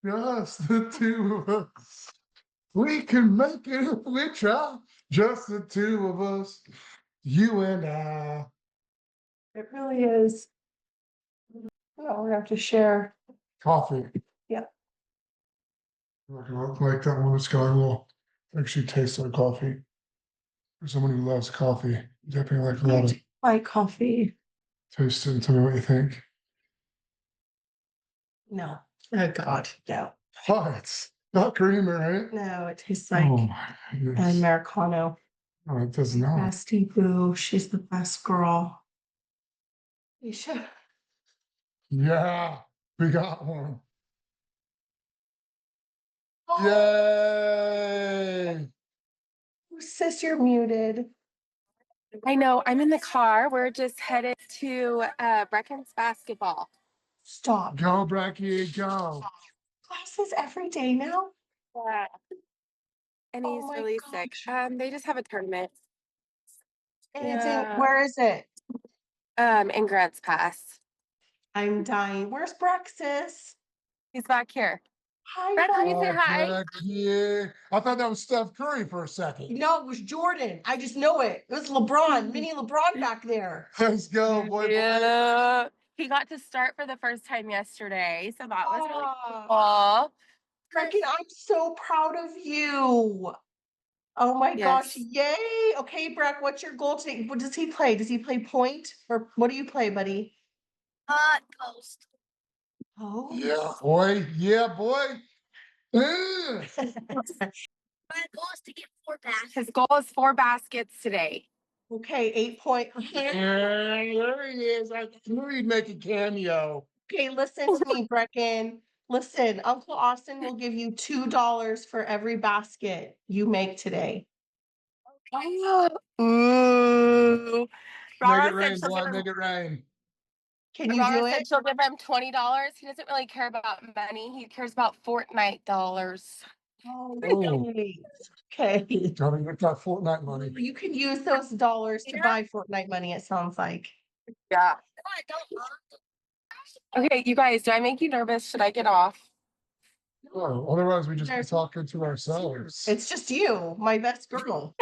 Just the two of us. We can make it if we try. Just the two of us. You and I. It really is. Oh, we have to share. Coffee. Yeah. Like that one that's got a little actually tastes like coffee. For someone who loves coffee, definitely like a lot of Like coffee. taste it and tell me what you think. No. Oh God, no. Oh, it's not creamy, right? No, it tastes like Oh an my goodness. Americano. No, it does not. Nasty boo. She's the best girl. You should. Yeah, we got one. Oh, Yay! sis, you're muted. I know. I'm in the car. We're just headed to Brecken's basketball. Stop. Go, Bracky, go. Classes every day now? Yeah. And Oh he's my really sick. gosh. They just have a tournament. And it's in, where is it? In Grants Pass. I'm dying. Where's Brexis? He's back here. Hi, Brett, can you say Oh, hi? Bracky. I thought that was Steph Curry for a second. No, it was Jordan. I just know it. It was LeBron, mini LeBron back there. Let's go, boy. Yeah. He got to start for the first time yesterday, so that was really Ah, cool. Brecken, I'm so proud of you. Oh my gosh, Yes. yay. Okay, Breck, what's your goal today? What does he play? Does he play point? Or what do you play, buddy? Post. Oh. Yeah, boy. Yeah, boy. Yeah. My goal is to get 4 baskets. His goal is 4 baskets today. Okay, 8 point. There he is. I knew he'd make a cameo. Okay, listen to me, Brecken. Listen, Uncle Austin will give you $2 for every basket you make today. Ooh. Make it rain, boy. Make it rain. Can you Rara do said it? she'll give him $20. He doesn't really care about money. He cares about Fortnite dollars. Oh, Oh. great. Okay. Tell me, got Fortnite money. You can use those dollars to buy Fortnite money, it sounds like. Yeah. Okay, you guys, do I make you nervous? Should I get off? Oh, otherwise we just be talking to ourselves. It's just you, my best girl.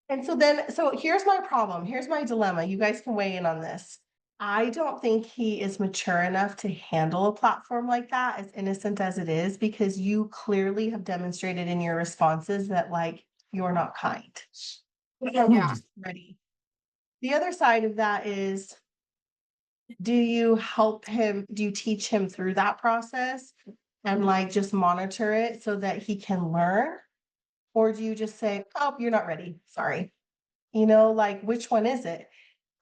And so here's my problem. Here's my dilemma. You guys can weigh in on this. I don't think he is mature enough to handle a platform like that, as innocent as it is, because you clearly have demonstrated in your responses that like you're not kind. Yeah. Ready. The other side of that is, do you help him? Do you teach him through that process and like just monitor it so that he can learn? Or do you just say, oh, you're not ready? Sorry. You know, like which one is it?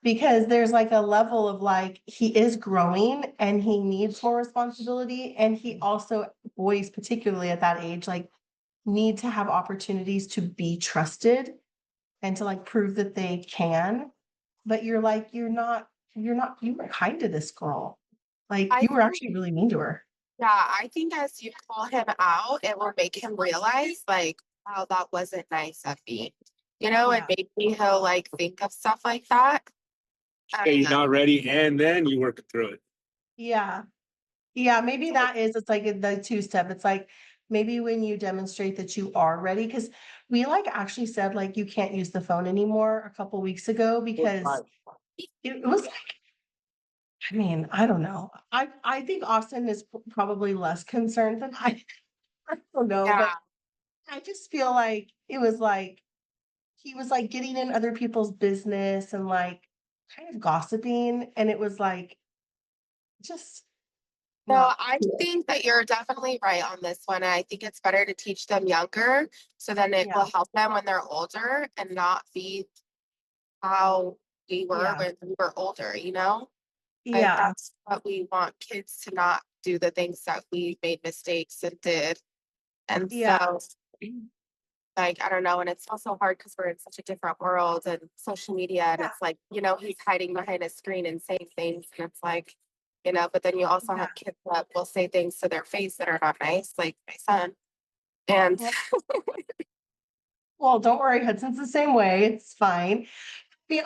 Because there's like a level of like he is growing and he needs more responsibility. And he also, boys, particularly at that age, like need to have opportunities to be trusted and to like prove that they can. But you're like, you were kind to this girl. Like you were actually really mean to her. Yeah, I think as you call him out, it will make him realize, like, wow, that wasn't nice of me. You know, and maybe he'll like think of stuff like that. Okay, you're not ready, and then you work through it. Yeah. Yeah, maybe that is, it's like the 2-step. It's like maybe when you demonstrate that you are ready, because we like actually said like you can't use the phone anymore a couple weeks ago because it was like, I mean, I don't know. I think Austin is probably less concerned than I don't know, but Yeah. I just feel like it was like he was like getting in other people's business and like kind of gossiping, and it was like just No, not I cool. think that you're definitely right on this one. I think it's better to teach them younger so then it will help them when they're older and not be how we were when we were older, you know? Like Yeah. that's what we want kids to not do the things that we made mistakes and did. And Yeah. so like, I don't know. And it's also hard because we're in such a different world and social media. And it's like, you know, he's hiding behind a screen and saying things. And it's like, you know, but then you also have kids that will say things to their face that are not nice, like my son. And Well, don't worry, Hudson's the same way. It's fine.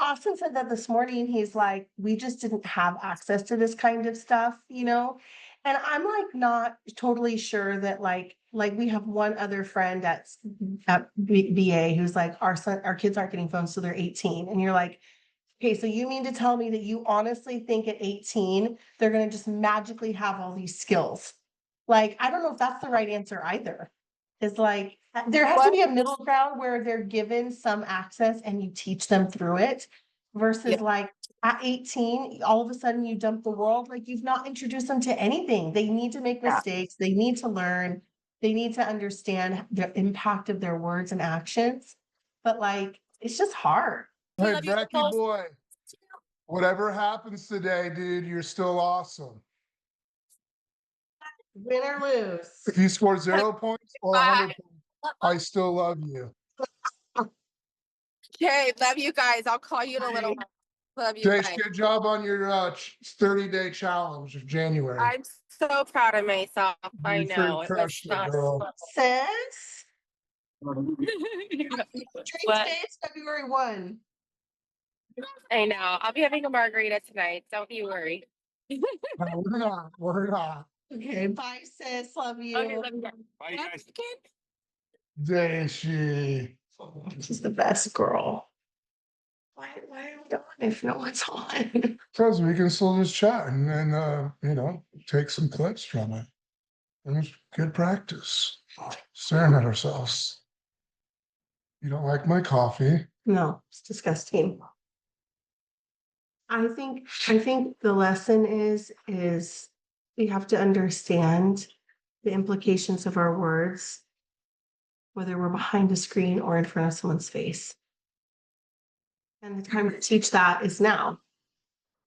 Austin said that this morning. He's like, we just didn't have access to this kind of stuff, you know? And I'm like not totally sure that like we have one other friend at BA who's like our kids aren't getting phones till they're 18, and you're like, okay, so you mean to tell me that you honestly think at 18 they're gonna just magically have all these skills? Like, I don't know if that's the right answer either. It's like there has to be a middle ground where they're given some access and you teach them through it versus Yeah. like at 18, all of a sudden you dump the world, like you've not introduced them to anything. They need to make Yeah. mistakes, they need to learn, they need to understand the impact of their words and actions. But like, it's just hard. Hey, love you the Becky most. boy, whatever happens today, dude, you're still awesome. Win or lose. If you score 0 points or 100 points, I still love you. Okay, love you guys. I'll call you in a little while. Love you Jace, guys. good job on your 30-day challenge of January. I'm so proud of myself. I You know. freaking crushed it, girl. Sis, What? today is February 1. I know. I'll be having a margarita tonight. Don't you worry. No, we're not. We're not. Okay, bye, sis. Love you. Okay, love you guys. Bye, guys. Daisy. She's the best girl. Why are we on if no one's on? Because we can still just chat and then, take some clips from it. It was good practice. Staring at ourselves. You don't like my coffee? No, it's disgusting. I think the lesson is we have to understand the implications of our words, whether we're behind a screen or in front of someone's face. And the time to teach that is now,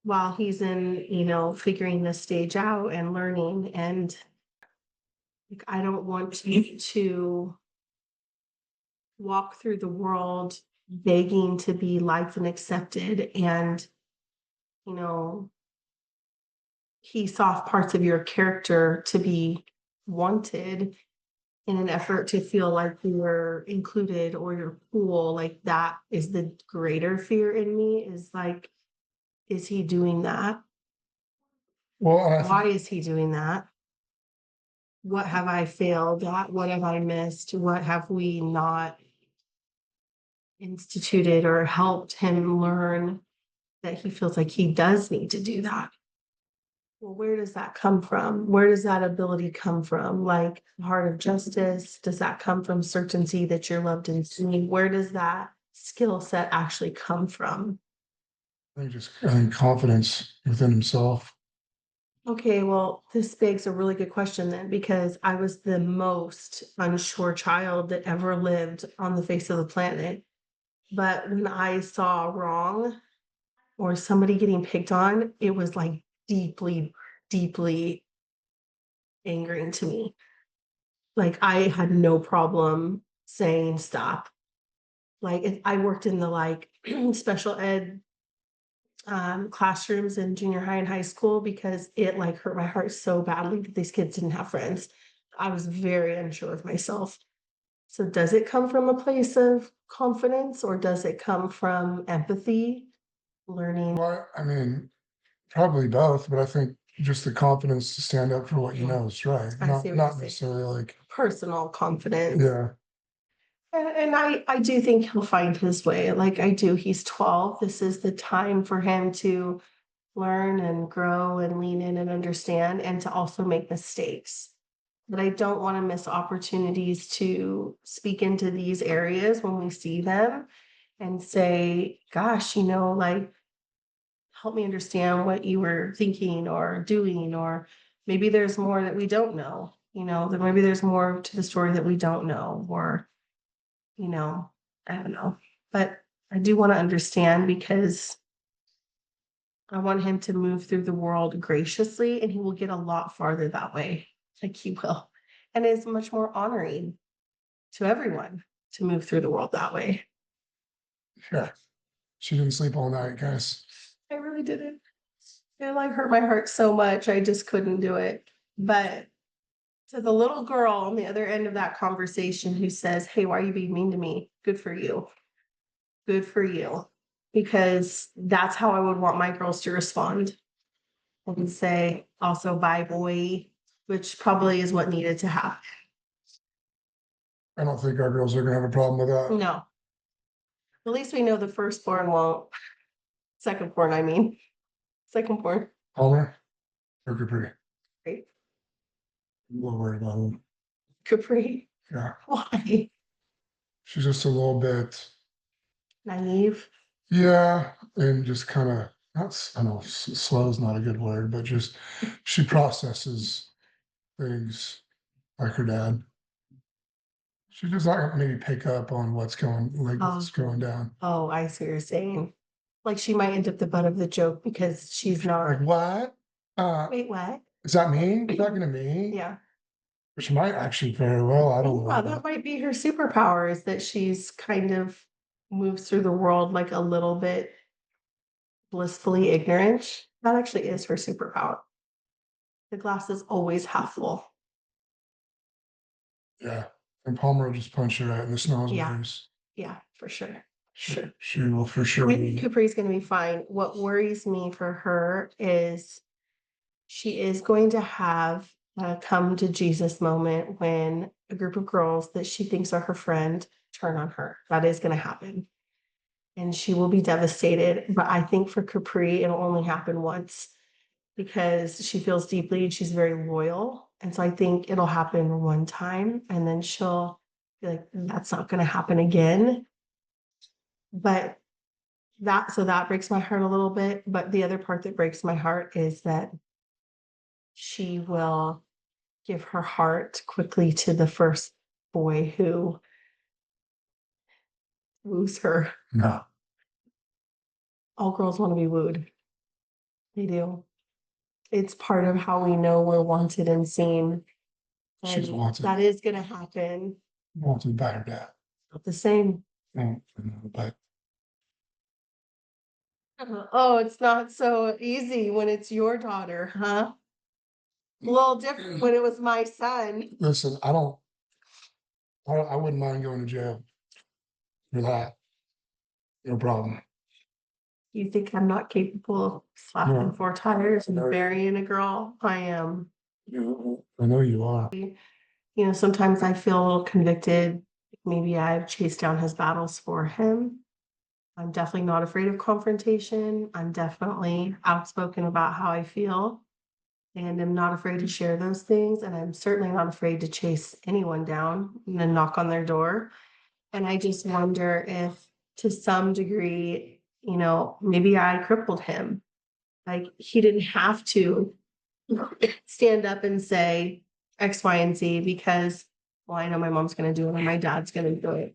while he's in, figuring this stage out and learning. And like, I don't want you to walk through the world begging to be liked and accepted, and key soft parts of your character to be wanted in an effort to feel like you're included or you're cool. Like, that is the greater fear in me, is like, is he doing that? Well, Why is he doing that? What have I failed at? What have I missed? What have we not instituted or helped him learn that he feels like he does need to do that? Well, where does that come from? Where does that ability come from? Like the heart of justice, does that come from certainty that you're loved and seen? Where does that skill set actually come from? I think confidence within himself. Okay, well, this begs a really good question then, because I was the most unsure child that ever lived on the face of the planet. But when I saw wrong or somebody getting picked on, it was like deeply, deeply angering to me. Like, I had no problem saying stop. Like, I worked in the special ed classrooms in junior high and high school because it like hurt my heart so badly that these kids didn't have friends. I was very unsure of myself. So does it come from a place of confidence, or does it come from empathy, learning? Well, I mean, probably both, but I think just the confidence to stand up for what you know is right. I Not see what not you're saying. necessarily like, Personal confidence. yeah. And I do think he'll find his way. Like, I do. He's 12. This is the time for him to learn and grow and lean in and understand, and to also make mistakes. But I don't want to miss opportunities to speak into these areas when we see them and say, gosh, like, help me understand what you were thinking or doing, or maybe there's more that we don't know, that maybe there's more to the story that we don't know, or I don't know. But I do want to understand, because I want him to move through the world graciously, and he will get a lot farther that way. Like, he will. And it's much more honoring to everyone to move through the world that way. Yeah. She didn't sleep all night, guys. I really didn't. It hurt my heart so much. I just couldn't do it. But to the little girl on the other end of that conversation who says, hey, why are you being mean to me? Good for you. Good for you. Because that's how I would want my girls to respond. and say also bye boy, which probably is what needed to happen. I don't think our girls are gonna have a problem with that. No. At least we know the firstborn won't. Secondborn, I mean. Secondborn. Palmer or Capri? Right. I'm a little worried about him. Capri. Yeah, Why? she's just a little bit, Naive. yeah, and just kind of, I know slow is not a good word, but just she processes things like her dad. She does not maybe pick up on what's going down. Oh, I see what you're saying. Like she might end up the butt of the joke because she's Like, not. what? Wait, what? Is that me? Is that gonna me? Yeah. Which might actually very well, I don't Yeah, know. that might be her superpower is that she's kind of moves through the world like a little bit blissfully ignorant. That actually is her superpower. The glass is always half full. Yeah, and Palmer will just punch her right in the snows. Yeah. Yeah, for sure. Sure. She will for sure. I think Capri's gonna be fine. What worries me for her is she is going to have a come to Jesus moment when a group of girls that she thinks are her friend turn on her. That is gonna happen. And she will be devastated. But I think for Capri, it'll only happen once because she feels deeply and she's very loyal. And so I think it'll happen one time and then she'll be like, that's not gonna happen again. But that breaks my heart a little bit. But the other part that breaks my heart is that she will give her heart quickly to the first boy who woos her. No, All girls want to be wooed. They do. It's part of how we know we're wanted and seen. she's And wanted. that is gonna happen. Wanted by her dad. Not the same. But Oh, it's not so easy when it's your daughter, huh? A little different when it was my son. listen, I wouldn't mind going to jail for that. No problem. You think I'm not capable of slapping No. 4 tires and No. burying a girl? I am. I know you are. Sometimes I feel a little convicted. Maybe I've chased down his battles for him. I'm definitely not afraid of confrontation. I'm definitely outspoken about how I feel. And I'm not afraid to share those things. And I'm certainly not afraid to chase anyone down and then knock on their door. And I just wonder if, to some degree, maybe I crippled him. Like he didn't have to stand up and say X, Y, and Z because, well, I know my mom's going to do it and my dad's going to do it.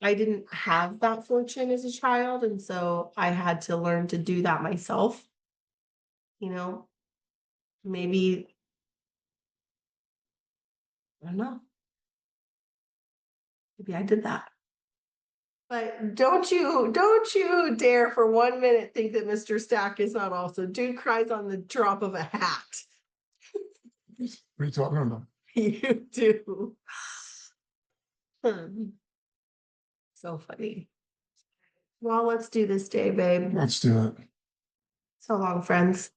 I didn't have that fortune as a child. And so I had to learn to do that myself. Maybe, I don't know. Maybe I did that. But don't you dare for 1 minute think that Mr. Stack is not also. Dude cries on the drop of a hat. What are you talking about? You do. So funny. Well, let's do this day, babe. Let's do it. So long, friends.